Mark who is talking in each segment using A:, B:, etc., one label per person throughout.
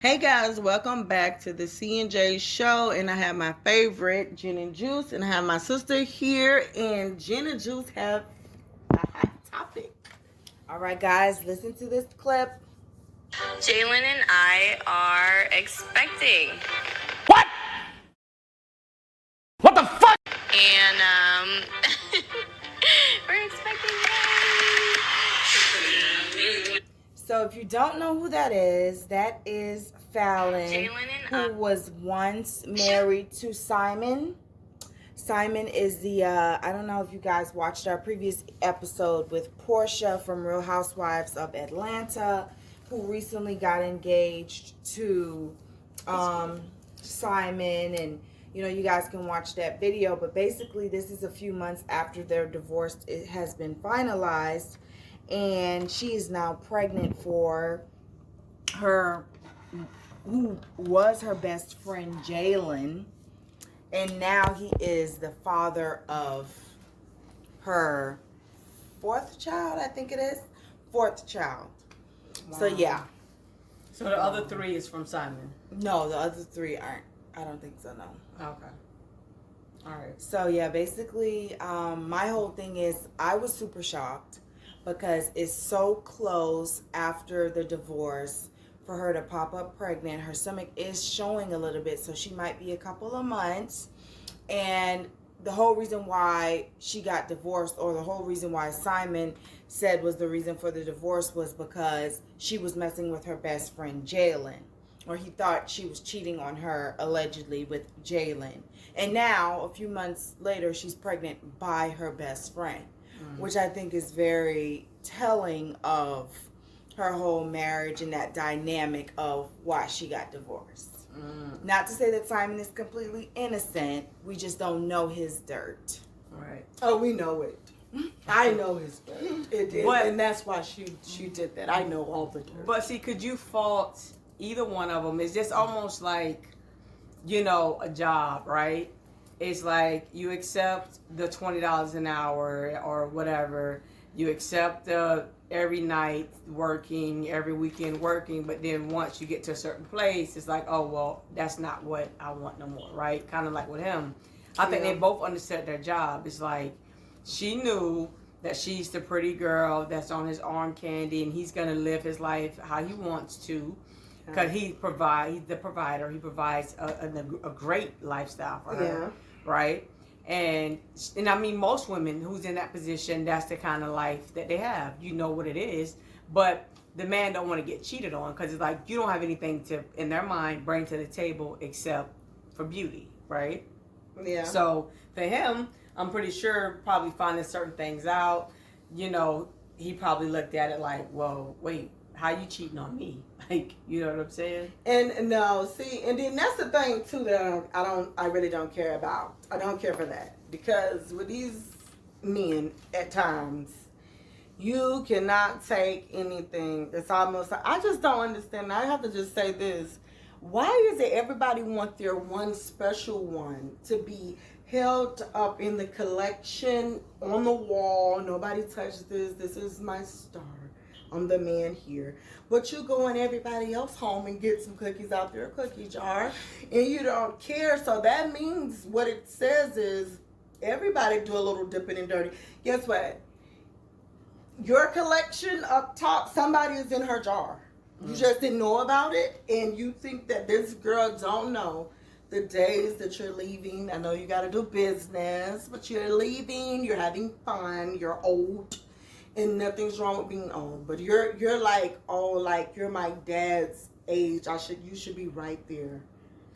A: Hey guys, welcome back to the C&J show, and I have my favorite Jen and Juice, and I have my sister here, and Jen and Juice have a hot topic.
B: All right, guys, listen to this clip.
C: Jalen and I are expecting.
D: What? What the fuck?
C: And we're expecting. Yay!
B: So if you don't know who that is Falynn, who was once married to Simon. Simon is the, I don't know if you guys watched our previous episode with Portia from Real Housewives of Atlanta, who recently got engaged to Simon, and you guys can watch that video. But basically, this is a few months after their divorce it has been finalized, and she is now pregnant for her, who was her best friend, Jalen. And now he is the father of her fourth child, I think it is. Fourth child. Wow. So, yeah.
A: So the other three is from Simon?
B: No, the other three aren't. I don't think so, no.
A: Okay. All right.
B: So, yeah, basically, my whole thing is I was super shocked because it's so close after the divorce for her to pop up pregnant. Her stomach is showing a little bit, so she might be a couple of months. And the whole reason why she got divorced, or the whole reason why Simon said was the reason for the divorce, was because she was messing with her best friend Jalen, or he thought she was cheating on her allegedly with Jalen. And now a few months later she's pregnant by her best friend, which I think is very telling of her whole marriage and that dynamic of why she got divorced. Not to say that Simon is completely innocent. We just don't know his dirt.
A: Right.
E: Oh, we know it. I know his dirt. And that's why she did that. I know all the dirt.
A: But see, could you fault either one of them? It's just almost like, a job, right? It's like you accept the $20 an hour or whatever. You accept the every night working, every weekend working, but then once you get to a certain place, it's like, oh, well, that's not what I want no more, right? Kind of like with him. I think they both understood their job. It's like she knew that she's the pretty girl that's on his arm candy, and he's going to live his life how he wants to, because he's the provider. He provides a great lifestyle for her, right? And I mean, most women who's in that position, that's the kind of life that they have. You know what it is. But the man don't want to get cheated on, because it's like you don't have anything to, in their mind, bring to the table except for beauty, right?
E: Yeah.
A: So for him, I'm pretty sure probably finding certain things out, he probably looked at it like, well, wait, how you cheating on me? Like, you know what I'm saying?
E: And no, see, and then that's the thing too that I really don't care about. I don't care for that, because with these men at times, you cannot take anything. It's almost like, I just don't understand. I have to just say this: why is it everybody want their one special one to be held up in the collection on the wall? Nobody touch this. This is my star. I'm the man here. But you go in everybody else home and get some cookies out their cookie jar, and you don't care. So that means what it says is everybody do a little dipping and dirty. Guess what? Your collection up top, somebody is in her jar. You just didn't know about it, and you think that this girl don't know the days that you're leaving. I know you got to do business, but you're leaving, you're having fun, you're old. And nothing's wrong with being old, but you're like, oh, like you're my dad's age. You should be right there,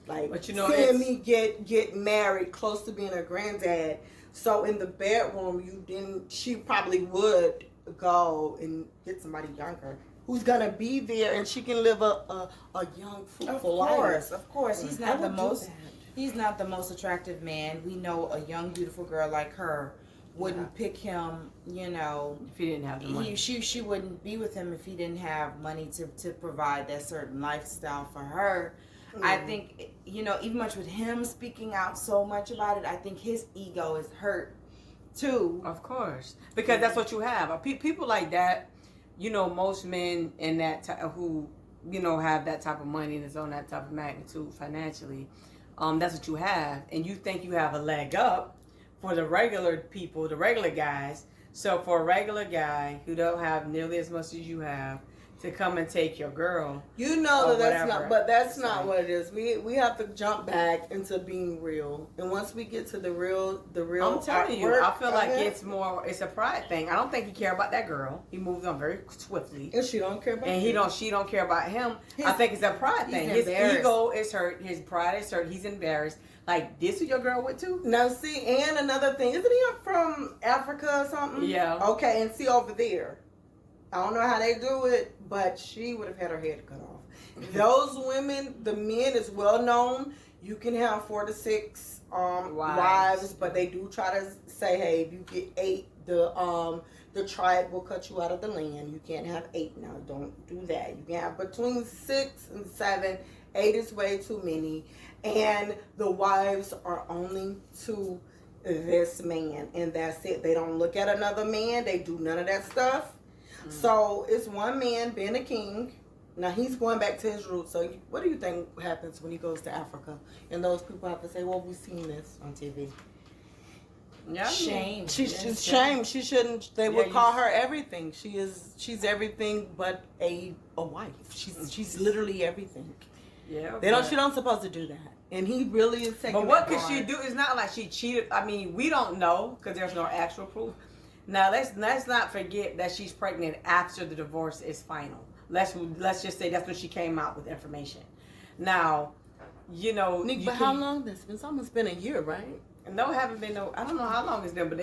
E: like,
A: but
E: seeing me get married, close to being a granddad. So in the bedroom, she probably would go and get somebody younger who's gonna be there, and she can live a young, fruitful life.
B: Of course, he's not the most attractive man. We know a young, beautiful girl like her wouldn't pick him,
A: if he didn't have the money.
B: She wouldn't be with him if he didn't have money to provide that certain lifestyle for her. I think, even much with him speaking out so much about it, I think his ego is hurt too.
A: Of course, because that's what you have. People like that, most men in that who have that type of money and it's on that type of magnitude financially, that's what you have, and you think you have a leg up for the regular people, the regular guys. So for a regular guy who don't have nearly as much as you have to come and take your girl,
E: that's not what it is. We have to jump back into being real, and once we get to the real.
A: I'm telling you, I feel like it's a pride thing. I don't think he care about that girl. He moved on very swiftly,
E: and she don't care about.
A: And she don't care about him. I think it's a pride thing. His ego is hurt. His pride is hurt. He's embarrassed. Like, this who your girl went to?
E: Now, see, and another thing, isn't he from Africa or something?
A: Yeah.
E: Okay, and see over there, I don't know how they do it, but she would have had her head cut off. Those women, the men is well known. You can have 4 to 6 wives, but they do try to say, hey, if you get 8, the tribe will cut you out of the land. You can't have 8 now. Don't do that. You can have between 6 and 7. 8 is way too many. And the wives are only to this man, and that's it. They don't look at another man. They do none of that stuff. So it's one man being a king. Now he's going back to his roots. So what do you think happens when he goes to Africa? And those people have to say, well, we've seen this on TV.
A: Yeah.
B: Shame.
E: She's shame. She shouldn't. They would call her everything. She's everything but a wife. She's literally everything.
A: Yeah.
E: She don't supposed to do that. And he really is taking.
A: But what could she do? It's not like she cheated. I mean, we don't know because there's no actual proof. Now let's not forget that she's pregnant after the divorce is final. Let's just say that's when she came out with information. Now,
E: Nick, but how long this? It's almost been a year, right?
A: No, haven't been no. I don't know how long it's been, but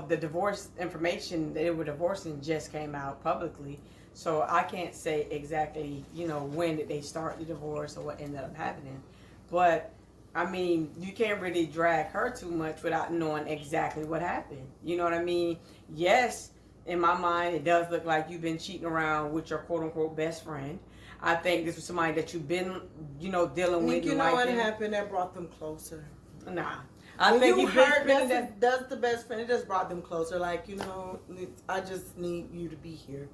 A: the divorce information they were divorcing just came out publicly, so I can't say exactly when did they start the divorce or what ended up happening. But I mean, you can't really drag her too much without knowing exactly what happened. You know what I mean? Yes, in my mind, it does look like you've been cheating around with your quote-unquote best friend. I think this was somebody that you've been, dealing with.
E: You know what happened that brought them closer?
A: Nah.
E: I think you heard that's the best friend. It just brought them closer. Like, I just need you to be here.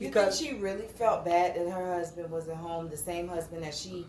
B: You think she really felt bad that her husband was at home, the same husband that she...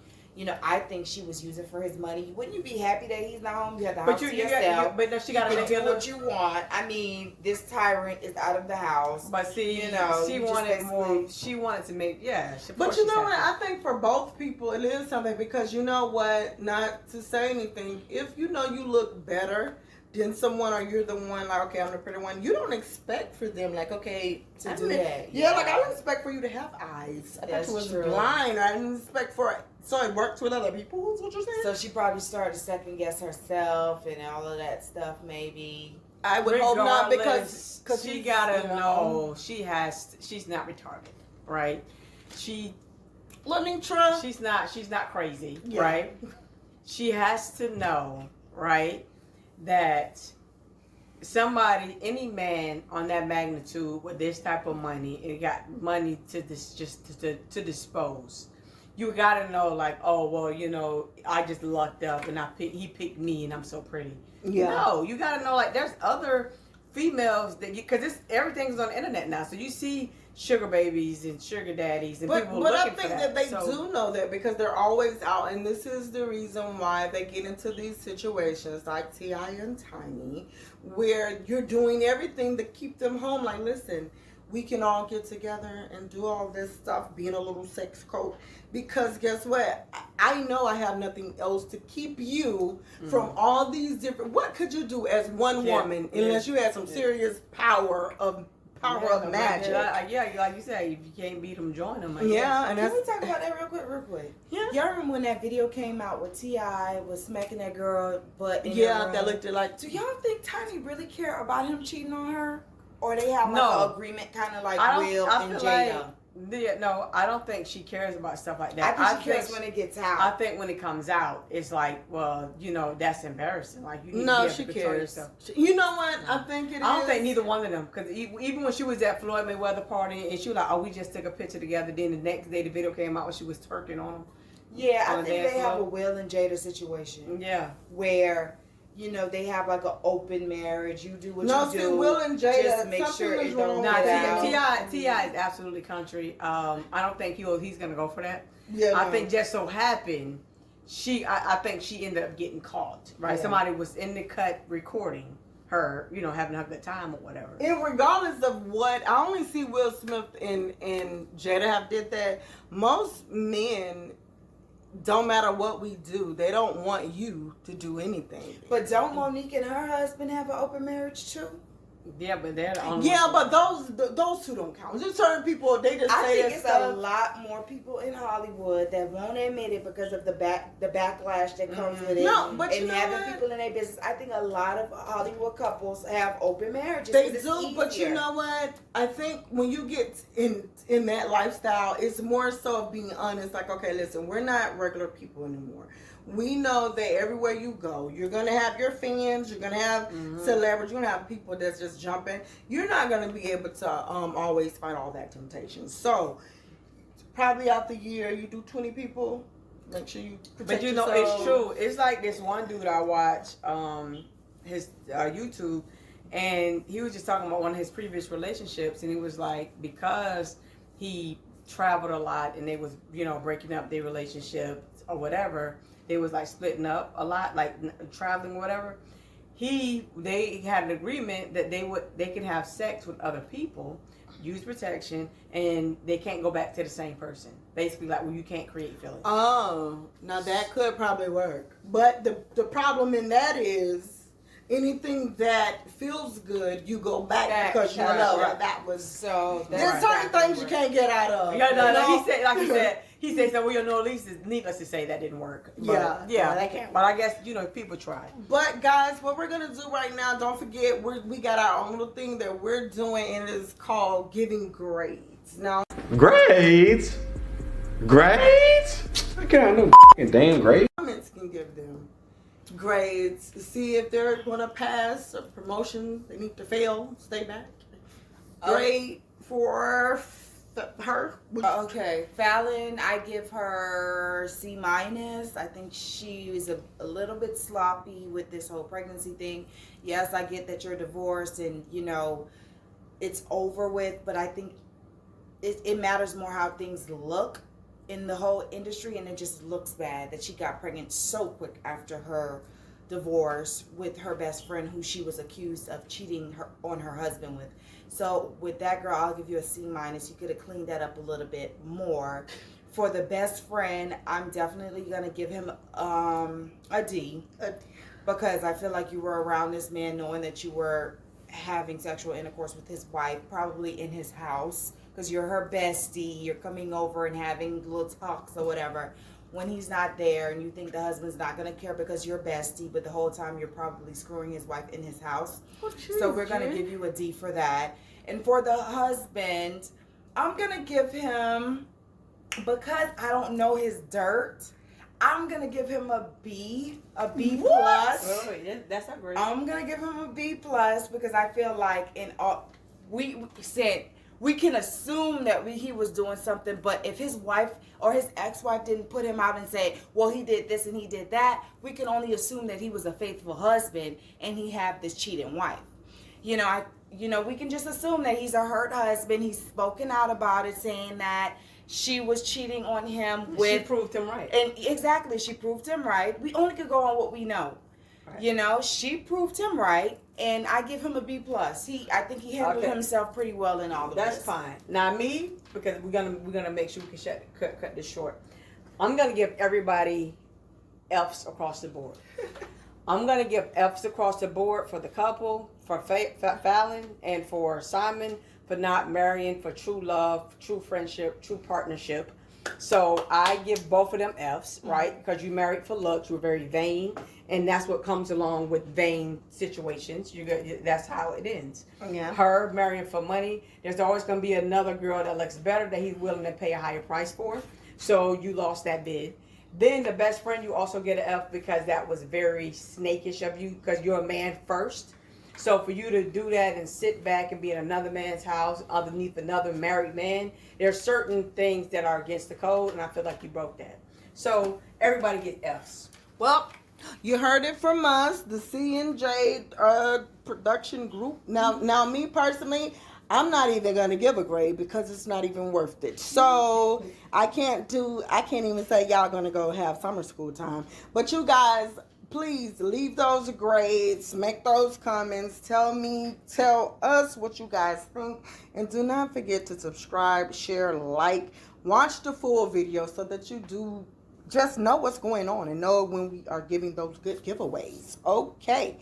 B: I think she was using for his money. Wouldn't you be happy that he's not home? You have the house to yourself.
A: But no, she got to
B: do what you want. I mean, this tyrant is out of the house.
A: But see, she wanted more. She wanted to make,
E: But you know what? I think for both people, it is something because you know what? Not to say anything. If you look better than someone, or you're the one like, okay, I'm the pretty one. You don't expect for them like, okay,
B: to do that.
E: Yeah, like I don't expect for you to have eyes. I thought you was blind. I didn't expect for. So it works with other people, is what you're saying?
B: So she probably started to second guess herself and all of that stuff, maybe.
E: I would hope not, because
A: she gotta know she's not retarded, right? She's not crazy, right? She has to know, right, that any man on that magnitude with this type of money and got money to to dispose. You gotta know, like, oh well, I just lucked up and he picked me and I'm so pretty. Yeah. No, you gotta know, like, there's other females because everything's on the internet now, so you see sugar babies and sugar daddies and people looking for that.
E: But I think that they do know that because they're always out, and this is the reason why they get into these situations like T.I. and Tiny, where you're doing everything to keep them home. Like, listen, we can all get together and do all this stuff, being a little sex coat. Because guess what? I know I have nothing else to keep you from all these different... What could you do as one woman unless you had some serious power of magic?
A: Like you said, if you can't beat them, join them.
B: And can we talk about that real quick? Yeah. Y'all remember when that video came out where T.I. was smacking that girl butt in the room?
E: That looked like...
B: Do y'all think Tiny really care about him cheating on her? Or they have an agreement kind of like Will and Jada?
A: No, I don't think she cares about stuff like that.
B: I think she cares when it gets out.
A: I think when it comes out, it's like, well, that's embarrassing. Like, you need to
E: she cares. You know what? I think it is.
A: I don't think neither one of them. Because even when she was at Floyd Mayweather party and she was like, oh, we just took a picture together. Then the next day the video came out when she was twerking on him.
B: Yeah, I think they have a Will and Jada situation.
A: Yeah.
B: Where... you know, they have like an open marriage. You do what
E: No,
B: you
E: see,
B: do.
E: Will and Jada,
B: Just make
E: something
B: sure
E: is
B: it
E: wrong
B: don't
E: with
A: Nah,
B: get out.
A: Ti is absolutely country. I don't think he's gonna go for that.
E: Yeah,
A: I
E: no.
A: think just so happened I think she ended up getting caught. Right,
E: Yeah.
A: somebody was in the cut recording her, you know, having a good time or whatever.
E: And regardless of what, I only see Will Smith and Jada have did that. Most men, don't matter what we do, they don't want you to do anything.
B: But don't Monique and her husband have an open marriage too?
A: Yeah, but they're the only
E: Yeah,
A: ones.
E: but those two don't count. Just certain people, they just
B: I
E: say
B: think
E: that
B: it's
E: stuff.
B: a lot more people in Hollywood that won't admit it because of the backlash that comes with it.
E: No, but you
B: and
E: know
B: having
E: what?
B: people in their business. I think a lot of Hollywood couples have open marriages.
E: They
B: 'cause it's
E: do, but you
B: easier.
E: know what? I think when you get in that lifestyle, it's more so of being honest. Like, okay, listen, we're not regular people anymore. We know that everywhere you go, you're gonna have your fans, you're gonna have celebrities, you're gonna have people that's just jumping. You're not gonna be able to always fight all that temptation. So probably out the year, you do 20 people. Make sure you protect
A: But you know,
E: yourself.
A: it's true. It's like this one dude I watch, his YouTube, and he was just talking about one of his previous relationships, and he was like, because he traveled a lot and they was, you know, breaking up their relationship or whatever, they was like splitting up a lot, like traveling or whatever. They had an agreement that they can have sex with other people, use protection, and they can't go back to the same person. Basically, like, well, you can't create feelings.
E: Oh, now that could probably work. But the problem in that is anything that feels good, you go back because you
A: right,
E: know
A: right.
E: that was.
B: So
E: There's
B: that's
E: certain things you can't get out of.
A: Yeah, no,
E: you know?
A: he said, like he said, so we know at least it's needless to say that didn't work. But,
E: Yeah, that can't
A: But I guess, you know, people try.
E: But guys, what we're gonna do right now, don't forget, we got our own little thing that we're doing, and it is called giving grades. Now,
D: Grades? Grades? I got no damn grades.
E: comments can give them grades to see if they're gonna pass a promotion, they need to fail, stay back. Grade for her.
B: Okay, Falynn, I give her C-. I think she was a little bit sloppy with this whole pregnancy thing. Yes, I get that you're divorced and, you know, it's over with, but I think it matters more how things look in the whole industry, and it just looks bad that she got pregnant so quick after her divorce with her best friend who she was accused of cheating on her husband with. So with that girl, I'll give you a C-. You could have cleaned that up a little bit more. For the best friend, I'm definitely gonna give him a D, because I feel like you were around this man knowing that you were having sexual intercourse with his wife, probably in his house, because you're her bestie. You're coming over and having little talks or whatever when he's not there, and you think the husband's not going to care because you're bestie, but the whole time you're probably screwing his wife in his house. So we're going to give you a D for that. And for the husband, I'm going to give him, because I don't know his dirt, I'm going to give him a B plus.
A: Oh, yeah, that's not great.
B: I'm going to give him a B plus because I feel like we said we can assume that he was doing something, but if his wife or his ex-wife didn't put him out and say, well, he did this and he did that, we can only assume that he was a faithful husband and he had this cheating wife. You know, we can just assume that he's a hurt husband. He's spoken out about it, saying that she was cheating on him with.
A: She proved him right.
B: And exactly, she proved him right. We only could go on what we know. Right. You know, she proved him right, and I give him a B plus. I think he handled himself pretty well in all of this.
A: That's fine. Now me, because we're gonna make sure we can cut this short. I'm gonna give everybody F's across the board. I'm gonna give F's across the board for the couple, for Falynn, and for Simon, for not marrying, for true love, true friendship, true partnership. So I give both of them F's, right? Because you married for looks, you were very vain, and that's what comes along with vain situations. That's how it ends.
E: Yeah.
A: Her marrying for money, there's always going to be another girl that looks better that he's willing to pay a higher price for. So you lost that bid. Then the best friend, you also get an F because that was very snakish of you because you're a man first. So for you to do that and sit back and be in another man's house underneath another married man, there's certain things that are against the code, and I feel like you broke that. So everybody get Fs.
E: Well, You heard it from us, the C&J production group. Now, me personally, I'm not even gonna give a grade because it's not even worth it. So I can't even say y'all gonna go have summer school time. But you guys, please leave those grades, make those comments, tell us what you guys think, and do not forget to subscribe, share, like, watch the full video so that you do just know what's going on and know when we are giving those good giveaways. Okay.